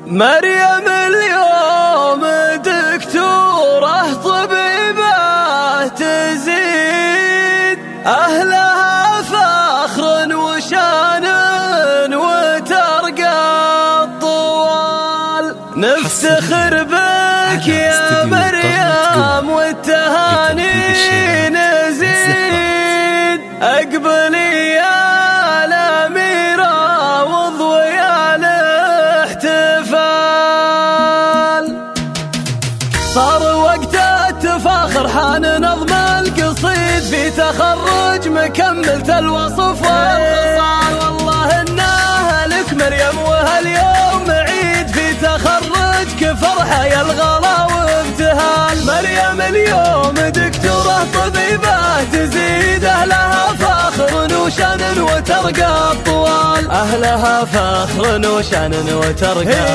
مريم اليوم دكتورة طبيبة تزيد أهلها فخر وشان وترقى الطوال. نفتخر بك يا مريم والتهاني نزيد. اقبلي يا الأميرة واضوي الاحتفال. صار وقت التفاخر حان نظم القصيد في تخرج مكملة الوصف والخصال. والله انها لك مريم وهاليوم عيد في تخرجك فرحة يا الغلا وابتهال. مريم اليوم دكتورة طبيبة تزيد أهلها فخر وشان وترقى الطوال. أهلها فخر وشان وترقى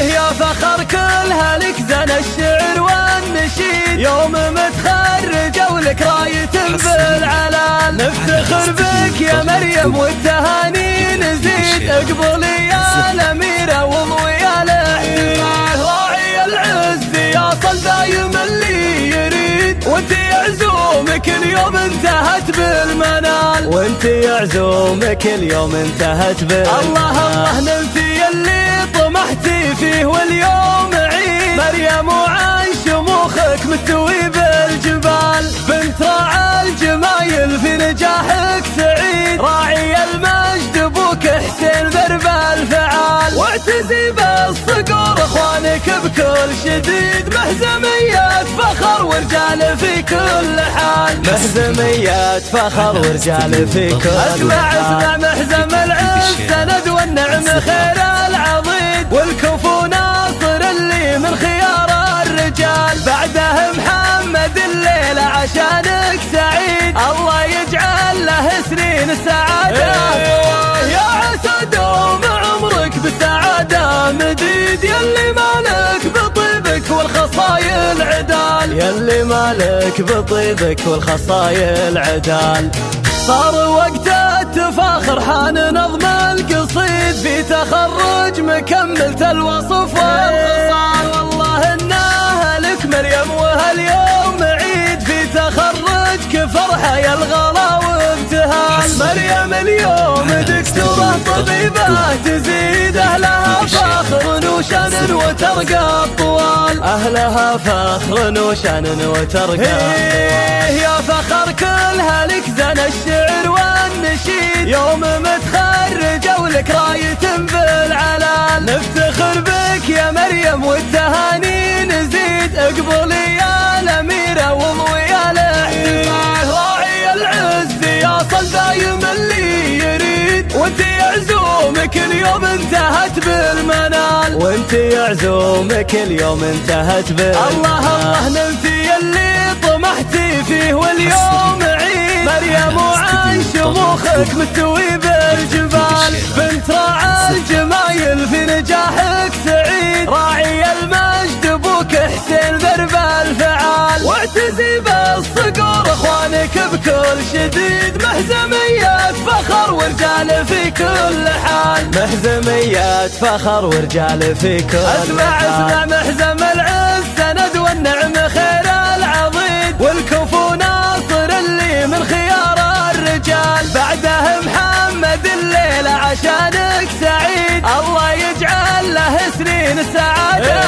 يا فخر كلها لك زن الشعر والنشيد. يوم متخرجة ولك راية بالعلال. نفتخر بك يا مريم والتهاني نزيد. اقبلي يا الأميرة واضوي الاحتفال. راعي العز يصل دايم اللي يريد. وانت عزومك اليوم انتهت بالمنال. وانت عزومك اليوم انتهت بالمنال. الله الله نلتي اللي طمحتي فيه واليوم عيد. مريم وعن شموخك مستوي بالجبال. بنت راعى الجمايل في نجاحك سعيد. راعي المجد ابوك حسين ذرب الفعال. واعتزي بالصقور اخوانك بكل شديد. مهزميات فخر ورجال في كل حال. مهزميات فخر ورجال في كل حال. اسمع مهزم العز سند والنعم خير العضيد. والكفو ناصر اللي من خيار الرجال. بعده محمد الليلة عشانك سعيد. الله يجعل له سنين السعادة يا عسى دوم عمرك بالسعادة مديد. يلي مالك بطيبك والخصايل عدال. يلي مالك بطيبك والخصايل عدال. صار وقت التفاخر حان نظم القصيد في تخرج مكملة الوصف والخصال. والله انها لك مريم وهاليوم عيد في تخرجك فرحة يا الغلا وابتهال. مريم اليوم دكتورة طبيبة تزيد أهلها فخر وشان وترقى الطوال. أهلها فخر وشان وترقى يا فخر كلها لك زن الشعر والنشيد. يوم متخرجة ولك راية بالعلال. نفتخر بك يا مريم والتهاني نزيد. اقبلي يا الأميرة واضوي الاحتفال. راعي العز يصل دايم اللي يريد. وانت عزومك اليوم انتهت بالمنال. وانت عزومك اليوم انتهت بالمنال. الله الله نلتي اللي طمحتي فيه واليوم عيد. مريم وعن شموخك مستوي بالجبال. بنت راعى الجمايل في نجاحك سعيد. راعي المجد ابوك حسين ذرب الفعال. واعتزي بالصقور اخوانك بكل شديد. مهزميات فخر ورجال في كل حال. مهزميات فخر ورجال في كل حال. اسمع مهزم العز سند والنعم خير العضيد. والكفو ناصر اللي من خيار الرجال. بعده محمد الليلة عشانك سعيد. الله يجعل له سنين السعادة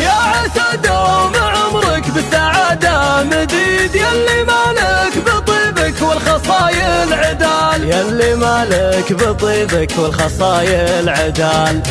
يا عسى دوم عمرك بالسعادة مديد. يلي مالك بطيبك والخصايل عدال. يلي مالك بطيبك والخصايل عدال.